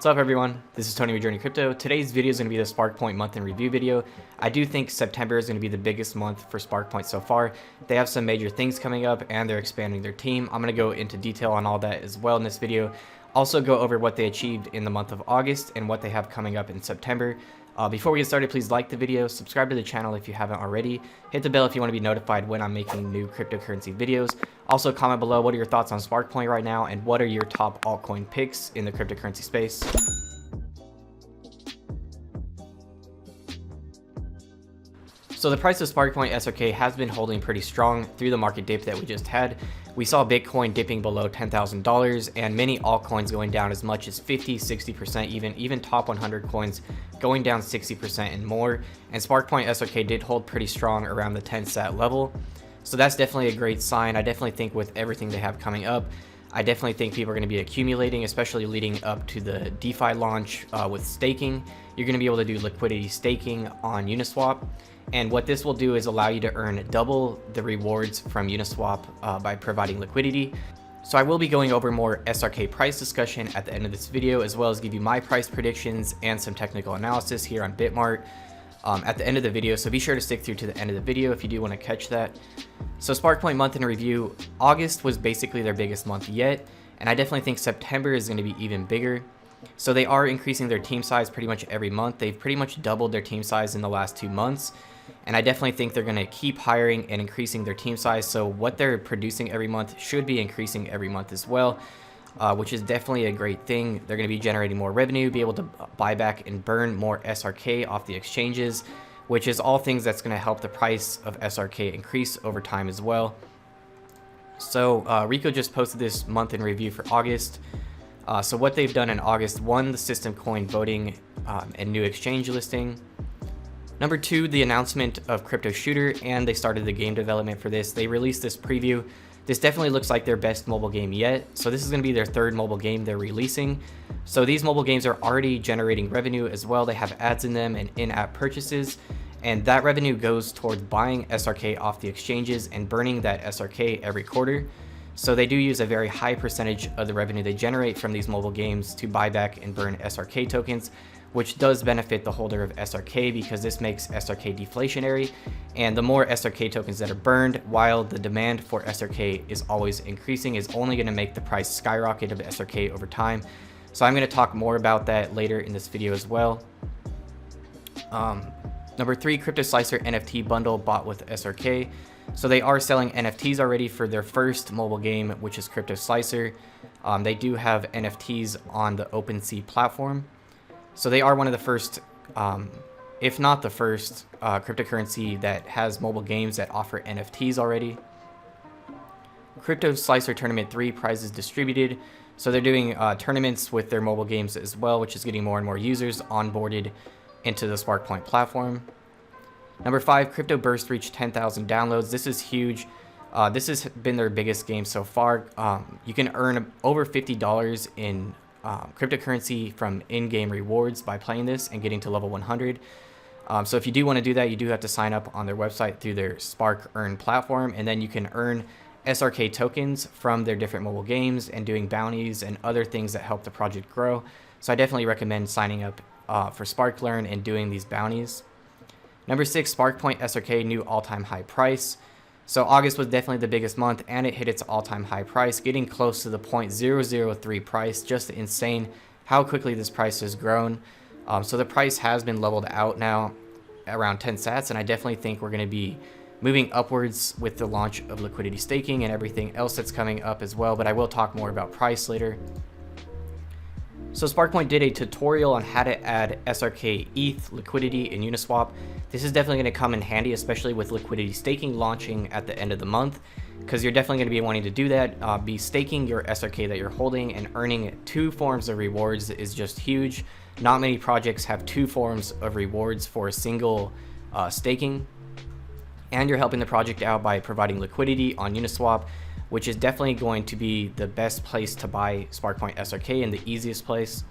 What's up everyone, this is Tony with JRNYcrypto. Today's video is going to be the Sparkpoint month in review video. I do think September is going to be the biggest month for Sparkpoint so far. They have some major things coming up and they're expanding their team. I'm going to go into detail on all that as well in this video. Also go over what they achieved in the month of August and what they have coming up in September. Before we get started, please like the video, subscribe to the channel if you haven't already, hit the bell if you want to be notified when I'm making new cryptocurrency videos. Also comment below what are your thoughts on Sparkpoint right now and what are your top altcoin picks in the cryptocurrency space. So the price of Sparkpoint SRK has been holding pretty strong through the market dip that we just had. We saw Bitcoin dipping below $10,000 and many altcoins going down as much as 50-60%, even top 100 coins going down 60% and more. And Sparkpoint SRK did hold pretty strong around the 10 sat level. So that's definitely a great sign. I definitely think with everything they have coming up, I definitely think people are going to be accumulating, especially leading up to the DeFi launch with staking. You're going to be able to do liquidity staking on Uniswap. And what this will do is allow you to earn double the rewards from Uniswap by providing liquidity. So I will be going over more SRK price discussion at the end of this video, as well as give you my price predictions and some technical analysis here on Bitmart at the end of the video. So be sure to stick through to the end of the video if you do want to catch that. So Sparkpoint month in review, August was basically their biggest month yet. And I definitely think September is going to be even bigger. So they are increasing their team size pretty much every month. They've pretty much doubled their team size in the last 2 months. And I definitely think they're going to keep hiring and increasing their team size. So what they're producing every month should be increasing every month as well, which is definitely a great thing. They're going to be generating more revenue, be able to buy back and burn more SRK off the exchanges, which is all things that's going to help the price of SRK increase over time as well. So Rico just posted this month in review for August. So what they've done in August: 1, the system coin voting and new exchange listing. Number 2, the announcement of Crypto Shooter, and they started the game development for this. They released this preview. This definitely looks like their best mobile game yet. So this is going to be their 3rd mobile game they're releasing. So these mobile games are already generating revenue as well. They have ads in them and in-app purchases, and that revenue goes towards buying SRK off the exchanges and burning that SRK every quarter. So they do use a very high percentage of the revenue they generate from these mobile games to buy back and burn SRK tokens, which does benefit the holder of SRK because this makes SRK deflationary. And the more SRK tokens that are burned, while the demand for SRK is always increasing, is only going to make the price skyrocket of SRK over time. So I'm going to talk more about that later in this video as well. Number 3, Crypto Slicer NFT bundle bought with SRK. So they are selling NFTs already for their first mobile game, which is Crypto Slicer. They do have NFTs on the OpenSea platform. So they are one of the first, if not the first, cryptocurrency that has mobile games that offer NFTs already. Crypto Slicer Tournament 3 prizes distributed. So they're doing tournaments with their mobile games as well, which is getting more and more users onboarded into the Sparkpoint platform. Number 5, Crypto Burst reached 10,000 downloads. This is huge. This has been their biggest game so far. You can earn over $50 in cryptocurrency from in-game rewards by playing this and getting to level 100. So if you do want to do that, you do have to sign up on their website through their SparkEarn platform, and then you can earn SRK tokens from their different mobile games and doing bounties and other things that help the project grow. So I definitely recommend signing up for SparkEarn and doing these bounties. Number 6, Sparkpoint SRK new all-time high price. So August was definitely the biggest month and it hit its all-time high price, getting close to the 0.003 price. Just insane how quickly this price has grown. So the price has been leveled out now around 10 sats, and I definitely think we're going to be moving upwards with the launch of liquidity staking and everything else that's coming up as well, but I will talk more about price later. So Sparkpoint did a tutorial on how to add SRK ETH liquidity in Uniswap. This is definitely going to come in handy, especially with liquidity staking launching at the end of the month, because you're definitely going to be wanting to do that. Be staking your SRK that you're holding, and earning 2 forms of rewards is just huge. Not many projects have 2 forms of rewards for a single staking. And you're helping the project out by providing liquidity on Uniswap, which is definitely going to be the best place to buy Sparkpoint SRK and the easiest place.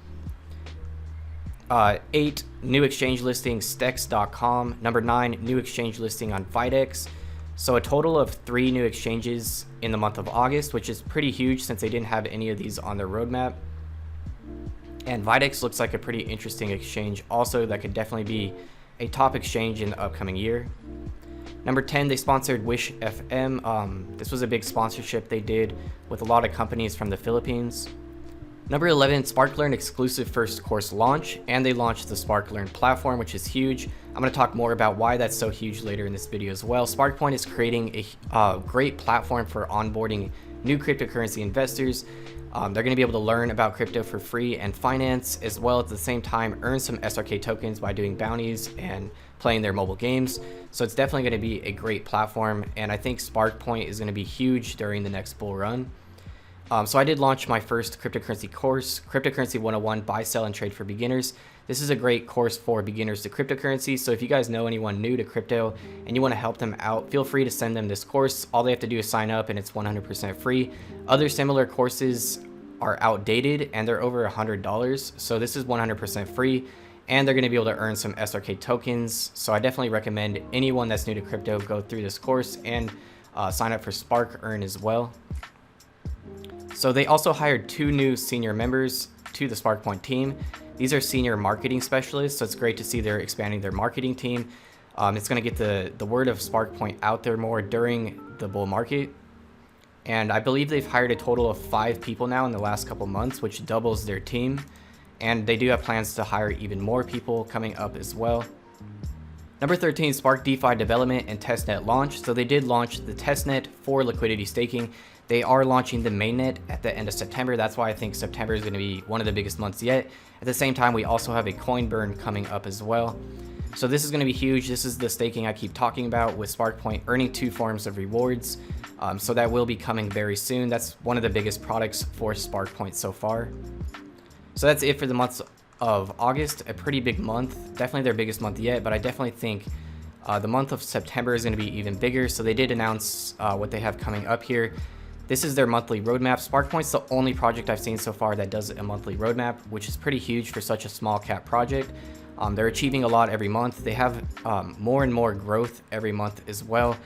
8, new exchange listing Stex.com. Number 9, new exchange listing on Videx. So a total of 3 new exchanges in the month of August, which is pretty huge since they didn't have any of these on their roadmap. And Videx looks like a pretty interesting exchange also that could definitely be a top exchange in the upcoming year. Number 10, they sponsored Wish FM. This was a big sponsorship they did with a lot of companies from the Philippines. Number 11, SparkEarn exclusive first course launch, and they launched the SparkEarn platform, which is huge. I'm going to talk more about why that's so huge later in this video as well. SparkPoint is creating a great platform for onboarding new cryptocurrency investors. They're going to be able to learn about crypto for free and finance, as well as at the same time earn some SRK tokens by doing bounties and playing their mobile games. So it's definitely going to be a great platform, and I think SparkPoint is going to be huge during the next bull run. So I did launch my first cryptocurrency course, Cryptocurrency 101, Buy, Sell, and Trade for Beginners. This is a great course for beginners to cryptocurrency. So if you guys know anyone new to crypto and you want to help them out, feel free to send them this course. All they have to do is sign up, and it's 100% free. Other similar courses are outdated and they're over $100. So this is 100% free, and they're going to be able to earn some SRK tokens. So I definitely recommend anyone that's new to crypto go through this course and sign up for SparkEarn as well. So they also hired 2 new senior members to the SparkPoint team. These are senior marketing specialists, so it's great to see they're expanding their marketing team. It's going to get the word of SparkPoint out there more during the bull market. And I believe they've hired a total of 5 people now in the last couple months, which doubles their team. And they do have plans to hire even more people coming up as well. Number 13, Spark DeFi development and testnet launch. So they did launch the testnet for liquidity staking. They are launching the mainnet at the end of September. That's why I think September is going to be one of the biggest months yet. At the same time, we also have a coin burn coming up as well. So this is going to be huge. This is the staking I keep talking about, with SparkPoint earning 2 forms of rewards. So that will be coming very soon. That's one of the biggest products for SparkPoint so far. So that's it for the month of August. A pretty big month, definitely their biggest month yet, but I definitely think the month of September is going to be even bigger. So they did announce what they have coming up here. This is their monthly roadmap. SparkPoint's the only project I've seen so far that does a monthly roadmap, which is pretty huge for such a small cap project. They're achieving a lot every month. They have more and more growth every month as well.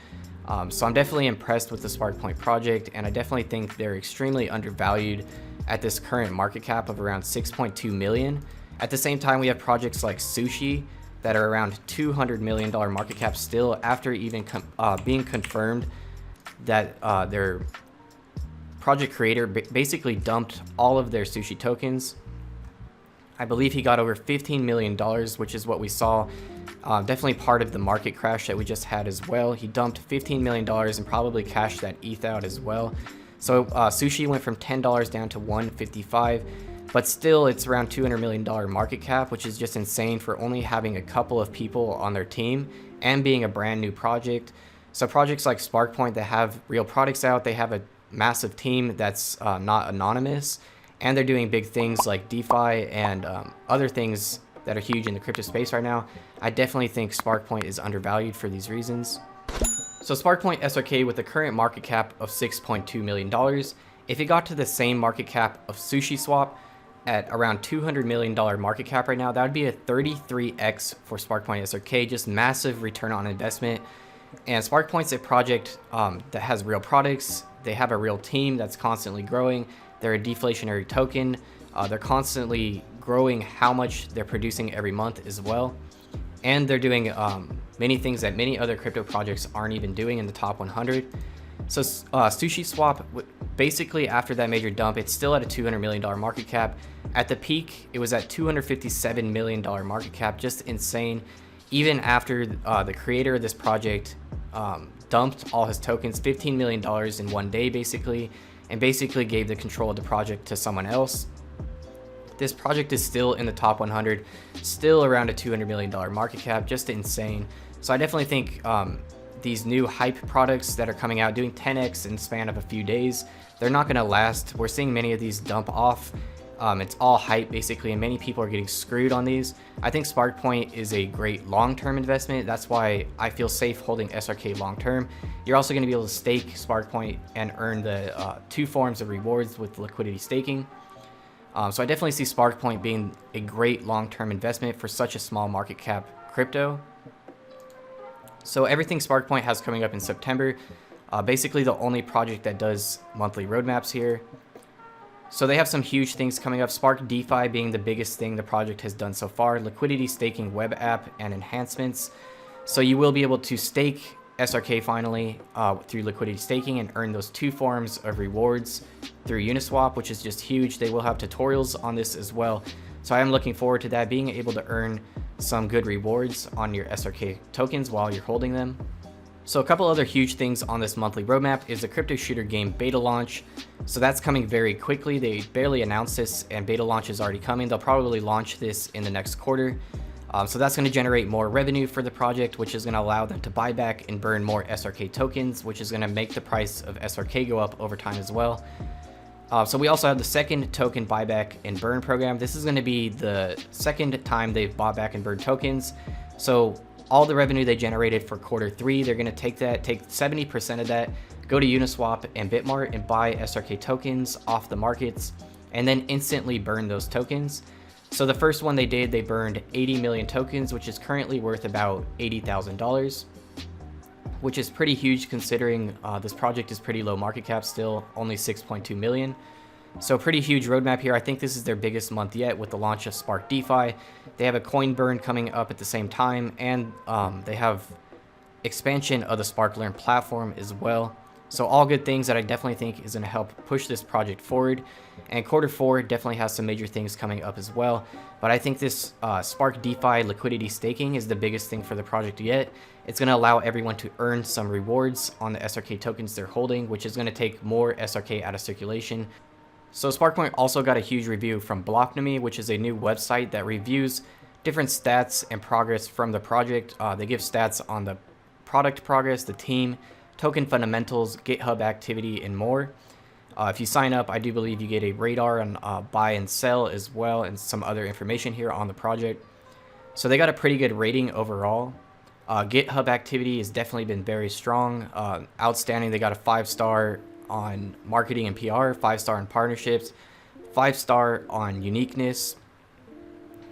So I'm definitely impressed with the SparkPoint project, and I definitely think they're extremely undervalued at this current market cap of around 6.2 million. At the same time, we have projects like SUSHI that are around $200 million market cap still, after even being confirmed that their project creator basically dumped all of their SUSHI tokens. I believe he got over $15 million, which is what we saw. Definitely part of the market crash that we just had as well. He dumped $15 million and probably cashed that ETH out as well. So SUSHI went from $10 down to $155, but still it's around $200 million market cap, which is just insane for only having a couple of people on their team and being a brand new project. So projects like SparkPoint that have real products out, they have a massive team that's not anonymous, and they're doing big things like DeFi and other things that are huge in the crypto space right now. I definitely think SparkPoint is undervalued for these reasons. So SparkPoint SRK, with the current market cap of $6.2 million, if it got to the same market cap of SushiSwap at around $200 million market cap right now, that would be a 33x for SparkPoint SRK, just massive return on investment. And SparkPoint's a project that has real products. They have a real team that's constantly growing. They're a deflationary token. They're constantly growing how much they're producing every month as well. And they're doing many things that many other crypto projects aren't even doing in the top 100. So SushiSwap, basically after that major dump, it's still at a $200 million market cap. At the peak, it was at $257 million market cap, just insane. Even after the creator of this project dumped all his tokens, $15 million in one day basically, and basically gave the control of the project to someone else. This project is still in the top 100, still around a $200 million market cap, just insane. So I definitely think these new hype products that are coming out, doing 10x in the span of a few days, they're not going to last. We're seeing many of these dump off. It's all hype basically, and many people are getting screwed on these. I think SparkPoint is a great long-term investment. That's why I feel safe holding SRK long-term. You're also going to be able to stake SparkPoint and earn the 2 forms of rewards with liquidity staking. So I definitely see SparkPoint being a great long-term investment for such a small market cap crypto. So everything SparkPoint has coming up in September, basically the only project that does monthly roadmaps here. So they have some huge things coming up, Spark DeFi being the biggest thing the project has done so far, liquidity staking web app and enhancements. So you will be able to stake SRK finally through liquidity staking and earn those 2 forms of rewards through Uniswap, which is just huge. They will have tutorials on this as well. So I am looking forward to that, being able to earn some good rewards on your SRK tokens while you're holding them. So a couple other huge things on this monthly roadmap is the crypto shooter game beta launch. So that's coming very quickly. They barely announced this and beta launch is already coming. They'll probably launch this in the next quarter. So that's going to generate more revenue for the project, which is going to allow them to buy back and burn more SRK tokens, which is going to make the price of SRK go up over time as well. So we also have the second token buyback and burn program. This is going to be the second time they've bought back and burned tokens. So all the revenue they generated for Q3, they're going to take 70% of that, go to Uniswap and Bitmart and buy SRK tokens off the markets, and then instantly burn those tokens. So the first one they did, they burned 80 million tokens, which is currently worth about $80,000, which is pretty huge considering this project is pretty low market cap still, only 6.2 million. So pretty huge roadmap here. I think this is their biggest month yet with the launch of Spark DeFi. They have a coin burn coming up at the same time, and they have expansion of the SparkEarn platform as well. So all good things that I definitely think is going to help push this project forward. And Q4 definitely has some major things coming up as well. But I think this Spark DeFi liquidity staking is the biggest thing for the project yet. It's going to allow everyone to earn some rewards on the SRK tokens they're holding, which is going to take more SRK out of circulation. So Sparkpoint also got a huge review from Blocknomy, which is a new website that reviews different stats and progress from the project. They give stats on the product progress, the team, token fundamentals, GitHub activity, and more. If you sign up, I do believe you get a radar on buy and sell as well, and some other information here on the project. So they got a pretty good rating overall. GitHub activity has definitely been very strong, outstanding. They got a 5-star on marketing and PR, 5-star on partnerships, 5-star on uniqueness.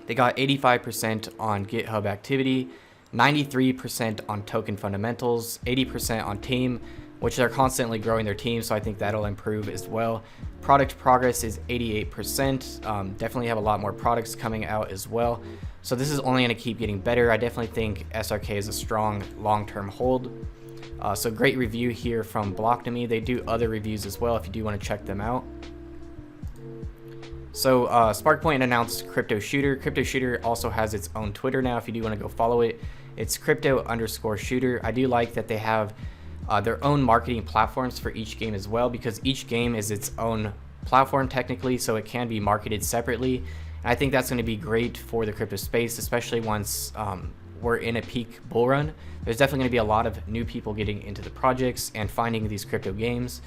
They got 85% on GitHub activity, 93% on token fundamentals, 80% on team, which they're constantly growing their team, so I think that'll improve as well. Product progress is 88%. Definitely have a lot more products coming out as well. So this is only going to keep getting better. I definitely think SRK is a strong long-term hold. So great review here from Blocknomy. They do other reviews as well if you do want to check them out. So Sparkpoint announced Crypto Shooter. Crypto Shooter also has its own Twitter now if you do want to go follow it. It's crypto_shooter. I do like that they have their own marketing platforms for each game as well, because each game is its own platform technically, so it can be marketed separately. And I think that's going to be great for the crypto space, especially once we're in a peak bull run. There's definitely going to be a lot of new people getting into the projects and finding these crypto games.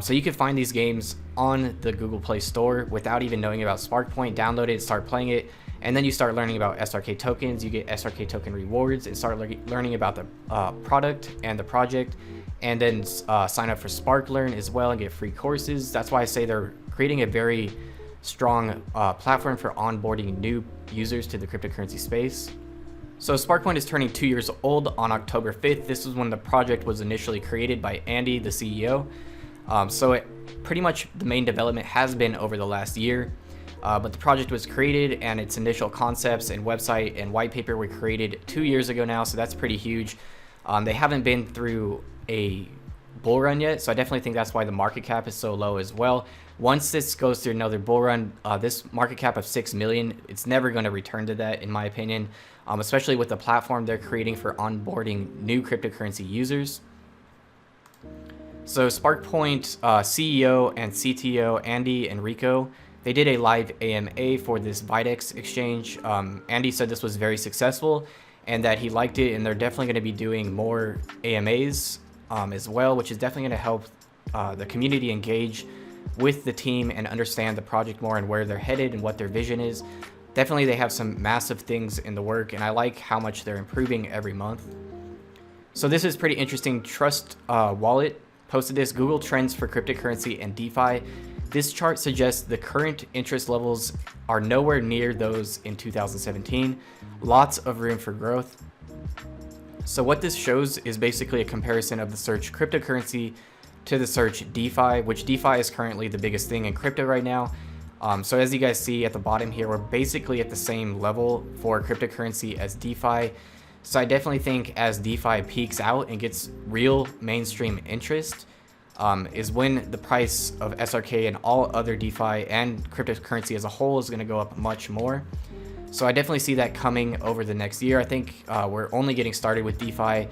So you can find these games on the Google Play Store without even knowing about Sparkpoint. Download it, start playing it, and then you start learning about SRK tokens. You get SRK token rewards and start learning about the product and the project, and then sign up for SparkEarn as well and get free courses. That's why I say they're creating a very strong platform for onboarding new users to the cryptocurrency space. So Sparkpoint is turning 2 years old on October 5th. This was when the project was initially created by Andy, the CEO. So pretty much the main development has been over the last year, but the project was created and its initial concepts and website and white paper were created 2 years ago now, so that's pretty huge. They haven't been through a bull run yet, so I definitely think that's why the market cap is so low as well. Once this goes through another bull run, this market cap of 6 million, it's never going to return to that in my opinion, especially with the platform they're creating for onboarding new cryptocurrency users. So Sparkpoint CEO and CTO Andy and Rico, they did a live AMA for this Videx exchange. Andy said this was very successful and that he liked it, and they're definitely going to be doing more AMAs as well, which is definitely going to help the community engage with the team and understand the project more and where they're headed and what their vision is. Definitely they have some massive things in the work, and I like how much they're improving every month. So this is pretty interesting. Trust Wallet posted this: Google trends for cryptocurrency and DeFi. This chart suggests the current interest levels are nowhere near those in 2017. Lots of room for growth. So what this shows is basically a comparison of the search cryptocurrency to the search DeFi, which DeFi is currently the biggest thing in crypto right now. So as you guys see at the bottom here, we're basically at the same level for cryptocurrency as DeFi. So I definitely think as DeFi peaks out and gets real mainstream interest, is when the price of SRK and all other DeFi and cryptocurrency as a whole is going to go up much more. So I definitely see that coming over the next year. I think we're only getting started with DeFi.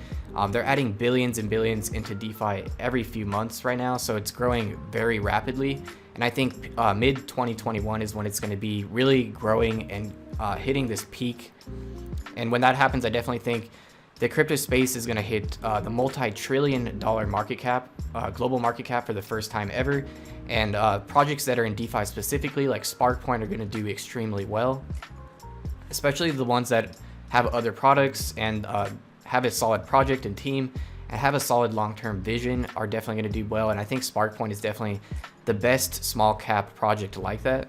They're adding billions and billions into DeFi every few months right now, so it's growing very rapidly. And I think mid 2021 is when it's going to be really growing and hitting this peak. And when that happens, I definitely think the crypto space is going to hit the multi-trillion-dollar market cap, global market cap for the first time ever. And projects that are in DeFi specifically, like Sparkpoint, are going to do extremely well, especially the ones that have other products and have a solid project and team and have a solid long-term vision are definitely going to do well. And I think Sparkpoint is definitely the best small cap project like that.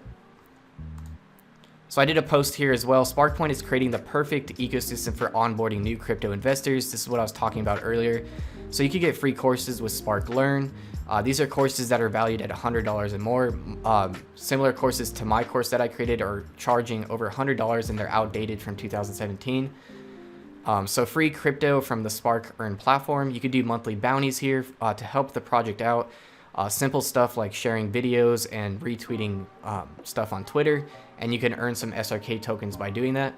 So I did a post here as well. Sparkpoint is creating the perfect ecosystem for onboarding new crypto investors. This is what I was talking about earlier. So you could get free courses with SparkLearn. These are courses that are valued at $100 and more. Similar courses to my course that I created are charging over $100 and they're outdated from 2017. So free crypto from the SparkEarn platform. You could do monthly bounties here to help the project out. Simple stuff like sharing videos and retweeting stuff on Twitter, and you can earn some SRK tokens by doing that.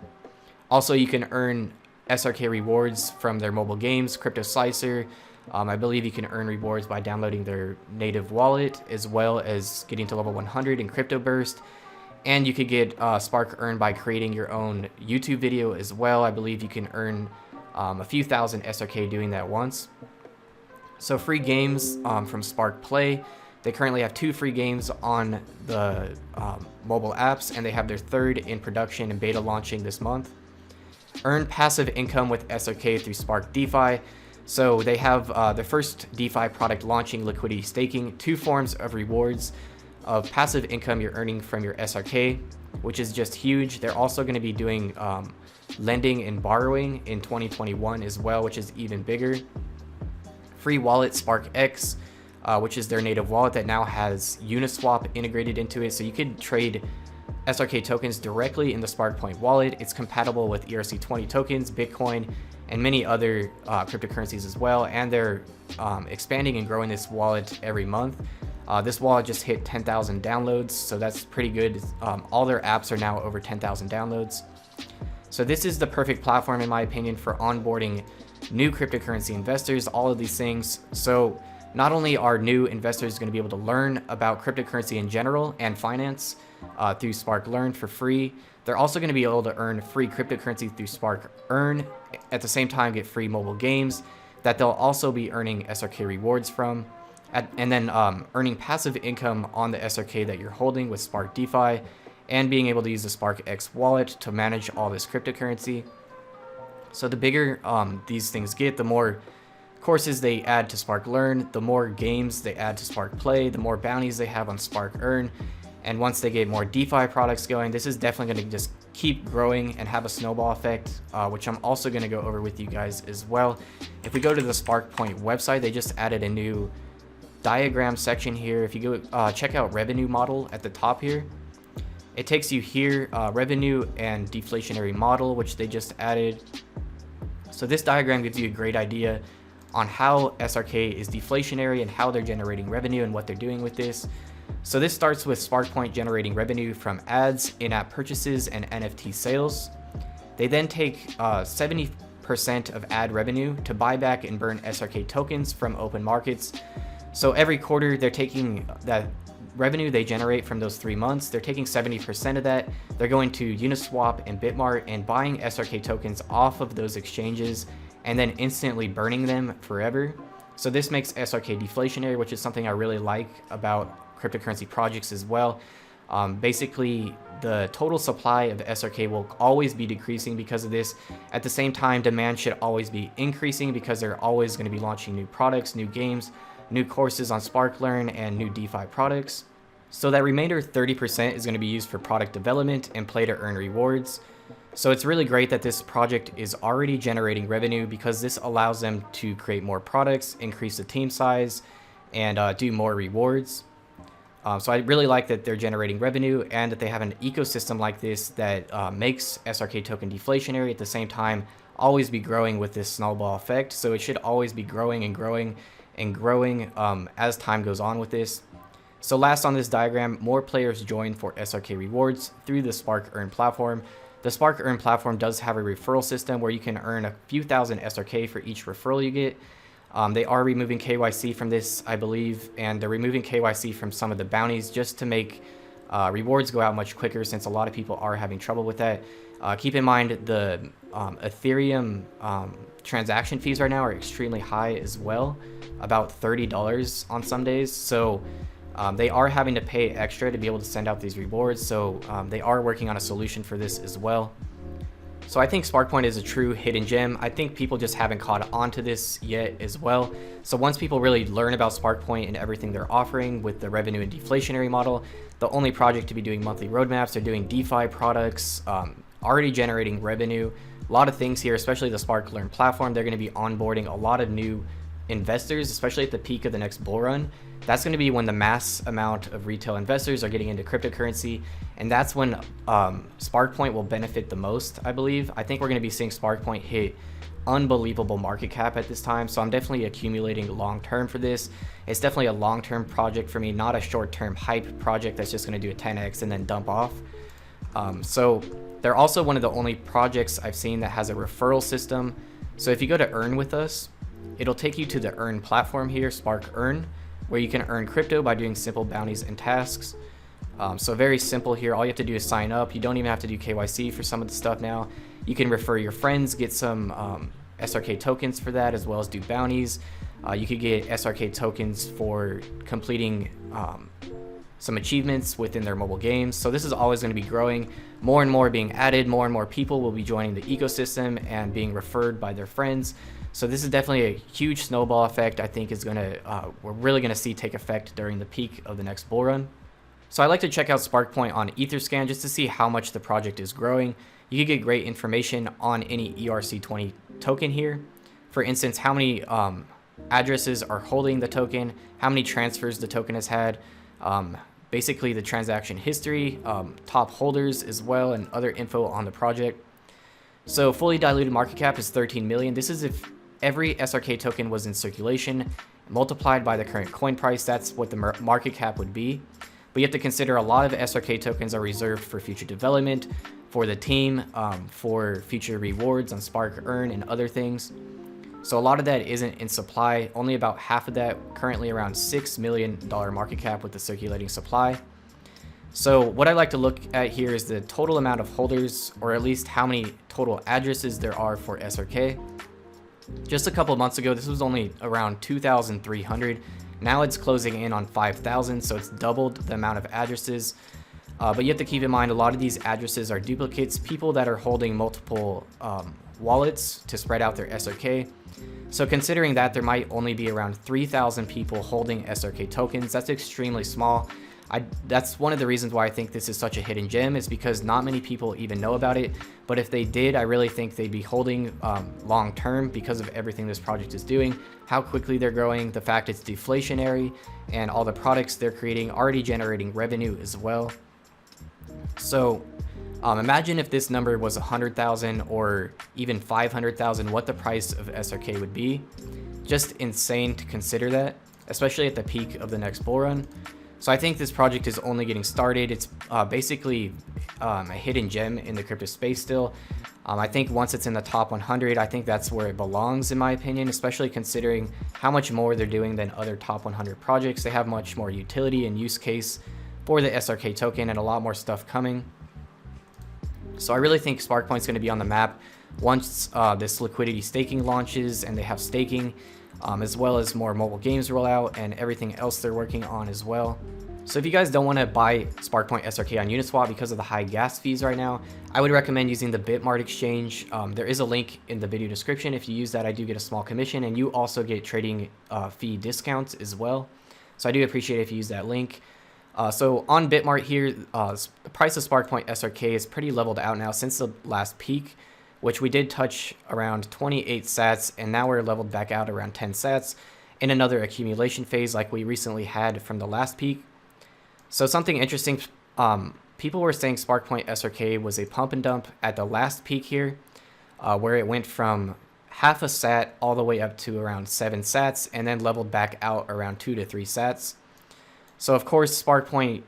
Also, you can earn SRK rewards from their mobile games, Crypto Slicer. I believe you can earn rewards by downloading their native wallet, as well as getting to level 100 in Crypto Burst. And you could get SparkEarn by creating your own YouTube video as well. I believe you can earn a few thousand SRK doing that once. So free games from Spark Play. They currently have 2 free games on the mobile apps, and they have their 3rd in production and beta launching this month. Earn passive income with SRK through Spark DeFi. So they have the first DeFi product launching liquidity staking, 2 forms of rewards of passive income you're earning from your SRK, which is just huge. They're also going to be doing lending and borrowing in 2021 as well, which is even bigger. Free wallet SparkX, which is their native wallet that now has Uniswap integrated into it. So you could trade SRK tokens directly in the Sparkpoint wallet. It's compatible with ERC20 tokens, Bitcoin, and many other cryptocurrencies as well. And they're expanding and growing this wallet every month. This wallet just hit 10,000 downloads, so that's pretty good. All their apps are now over 10,000 downloads. So this is the perfect platform, in my opinion, for onboarding new cryptocurrency investors, all of these things. So not only are new investors going to be able to learn about cryptocurrency in general and finance through SparkLearn for free, they're also going to be able to earn free cryptocurrency through SparkEarn, at the same time get free mobile games that they'll also be earning SRK rewards from, and then earning passive income on the SRK that you're holding with Spark DeFi, and being able to use the SparkX wallet to manage all this cryptocurrency. So the bigger these things get, the more courses they add to SparkLearn, the more games they add to Spark Play, the more bounties they have on SparkEarn. And once they get more DeFi products going, this is definitely going to just keep growing and have a snowball effect, which I'm also going to go over with you guys as well. If we go to the Sparkpoint website, they just added a new diagram section here. If you go check out revenue model at the top here, it takes you here, revenue and deflationary model, which they just added. So this diagram gives you a great idea on how SRK is deflationary and how they're generating revenue and what they're doing with this. So this starts with Sparkpoint generating revenue from ads, in-app purchases, and NFT sales. They then take 70% of ad revenue to buy back and burn SRK tokens from open markets. So every quarter, they're taking that revenue they generate from those 3 months, they're taking 70% of that, they're going to Uniswap and Bitmart and buying SRK tokens off of those exchanges and then instantly burning them forever. So this makes SRK deflationary, which is something I really like about cryptocurrency projects as well. Basically, the total supply of SRK will always be decreasing because of this. At the same time, demand should always be increasing because they're always going to be launching new products, new games, new courses on SparkLearn, and new DeFi products. So that remainder 30% is going to be used for product development and play to earn rewards. So it's really great that this project is already generating revenue because this allows them to create more products, increase the team size, and do more rewards. So I really like that they're generating revenue and that they have an ecosystem like this that makes SRK token deflationary, at the same time always be growing with this snowball effect. So it should always be growing and growing and growing as time goes on with this. So last on this diagram, more players join for SRK rewards through the SparkEarn platform. The SparkEarn platform does have a referral system where you can earn a few thousand SRK for each referral you get. They are removing KYC from this, I believe, and they're removing KYC from some of the bounties just to make rewards go out much quicker, since a lot of people are having trouble with that. Keep in mind the Ethereum transaction fees right now are extremely high as well, about $30 on some days. So they are having to pay extra to be able to send out these rewards. So they are working on a solution for this as well. So I think Sparkpoint is a true hidden gem. I think people just haven't caught on to this yet as well. So once people really learn about Sparkpoint and everything they're offering with the revenue and deflationary model, the only project to be doing monthly roadmaps, they're doing DeFi products, already generating revenue, a lot of things here, especially the SparkEarn platform. They're going to be onboarding a lot of new investors, especially at the peak of the next bull run. That's going to be when the mass amount of retail investors are getting into cryptocurrency, and that's when Sparkpoint will benefit the most, I believe. I think we're going to be seeing Sparkpoint hit unbelievable market cap at this time, so I'm definitely accumulating long term for this. It's definitely a long-term project for me, not a short-term hype project that's just going to do a 10x and then dump off. So they're also one of the only projects I've seen that has a referral system. So if you go to earn with us, it'll take you to the earn platform here, SparkEarn, where you can earn crypto by doing simple bounties and tasks. So very simple here. All you have to do is sign up. You don't even have to do KYC for some of the stuff now. You can refer your friends, get some SRK tokens for that, as well as do bounties. You could get SRK tokens for completing some achievements within their mobile games. So this is always going to be growing, more and more being added, more and more people will be joining the ecosystem and being referred by their friends. So this is definitely a huge snowball effect I think is going to, we're really going to see take effect during the peak of the next bull run. So I like to check out Sparkpoint on EtherScan just to see how much the project is growing. You can get great information on any ERC20 token here. For instance, how many addresses are holding the token, how many transfers the token has had, basically the transaction history, top holders as well, and other info on the project. So fully diluted market cap is 13 million. This is if every SRK token was in circulation, multiplied by the current coin price. That's what the market cap would be. But you have to consider a lot of SRK tokens are reserved for future development, for the team, for future rewards on SparkEarn and other things. So a lot of that isn't in supply, only about half of that, currently around $6 million market cap with the circulating supply. So what I like to look at here is the total amount of holders, or at least how many total addresses there are for SRK. Just a couple of months ago, this was only around 2,300. Now it's closing in on 5,000, so it's doubled the amount of addresses. But you have to keep in mind a lot of these addresses are duplicates, people that are holding multiple wallets to spread out their SRK. So considering that there might only be around 3,000 people holding SRK tokens, that's extremely small. That's one of the reasons why I think this is such a hidden gem, is because not many people even know about it. But if they did, I really think they'd be holding long term because of everything this project is doing, how quickly they're growing, the fact it's deflationary, and all the products they're creating already generating revenue as well. So imagine if this number was 100,000 or even 500,000, what the price of SRK would be. Just insane to consider that, especially at the peak of the next bull run. So I think this project is only getting started. It's basically a hidden gem in the crypto space still. I think once it's in the top 100, I think that's where it belongs in my opinion, especially considering how much more they're doing than other top 100 projects. They have much more utility and use case for the SRK token and a lot more stuff coming. So I really think Sparkpoint's going to be on the map once this liquidity staking launches and they have staking, as well as more mobile games roll out and everything else they're working on as well. So if you guys don't want to buy Sparkpoint SRK on Uniswap because of the high gas fees right now, I would recommend using the Bitmart exchange. There is a link in the video description. If you use that, I do get a small commission, and you also get trading fee discounts as well. So I do appreciate it if you use that link. So on Bitmart here, the price of Sparkpoint SRK is pretty leveled out now since the last peak, which we did touch around 28 sats, and now we're leveled back out around 10 sats. in another accumulation phase like we recently had from the last peak. So something interesting, people were saying SparkPoint SRK was a pump and dump at the last peak here, where it went from half a sat all the way up to around 7 sats and then leveled back out around 2 to 3 sats. So of course SparkPoint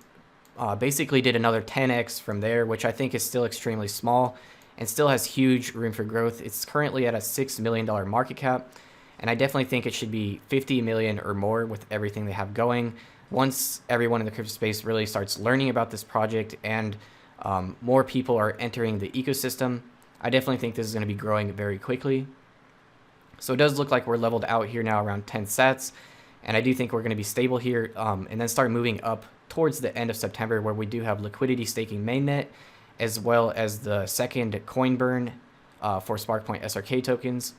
basically did another 10x from there, which I think is still extremely small and still has huge room for growth. It's currently at a $6 million market cap, and I definitely think it should be 50 million or more with everything they have going. Once everyone in the crypto space really starts learning about this project and more people are entering the ecosystem, I definitely think this is going to be growing very quickly. So it does look like we're leveled out here now around 10 sats, and I do think we're going to be stable here and then start moving up towards the end of September, where we do have liquidity staking mainnet, as well as the second coin burn for SparkPoint SRK tokens.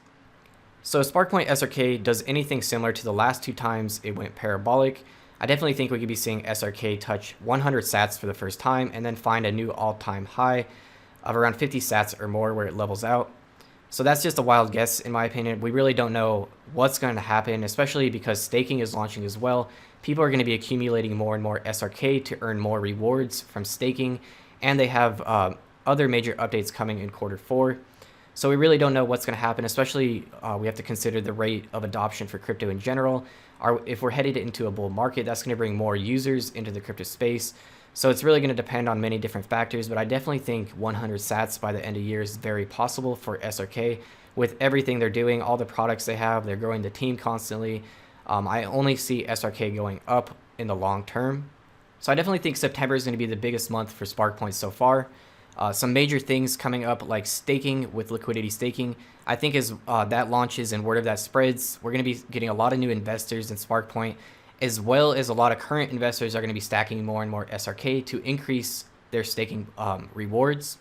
So SparkPoint SRK does anything similar to the last 2 times it went parabolic. I definitely think we could be seeing SRK touch 100 sats for the first time and then find a new all-time high of around 50 sats or more where it levels out. So that's just a wild guess in my opinion. We really don't know what's going to happen, especially because staking is launching as well. People are going to be accumulating more and more SRK to earn more rewards from staking, and they have other major updates coming in Q4. So we really don't know what's going to happen, especially we have to consider the rate of adoption for crypto in general. If we're headed into a bull market, that's going to bring more users into the crypto space. So it's really going to depend on many different factors, but I definitely think 100 sats by the end of the year is very possible for SRK. With everything they're doing, all the products they have, they're growing the team constantly. I only see SRK going up in the long term. So I definitely think September is going to be the biggest month for SparkPoint so far. Some major things coming up like staking with liquidity staking. I think as that launches and word of that spreads, we're going to be getting a lot of new investors in SparkPoint, as well as a lot of current investors are going to be stacking more and more SRK to increase their staking rewards.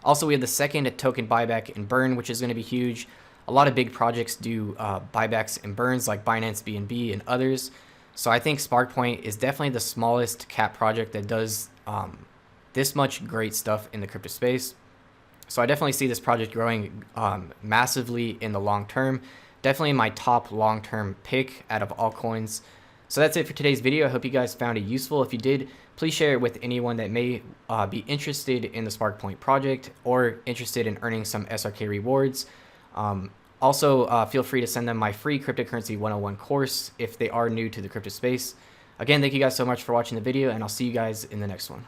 Also, we have the second token buyback and burn, which is going to be huge. A lot of big projects do buybacks and burns like Binance, BNB, and others. So I think SparkPoint is definitely the smallest cap project that does this much great stuff in the crypto space. So I definitely see this project growing massively in the long term. Definitely my top long-term pick out of altcoins. So that's it for today's video. I hope you guys found it useful. If you did, please share it with anyone that may be interested in the SparkPoint project or interested in earning some SRK rewards. Also, feel free to send them my free cryptocurrency 101 course if they are new to the crypto space. Again, thank you guys so much for watching the video, and I'll see you guys in the next one.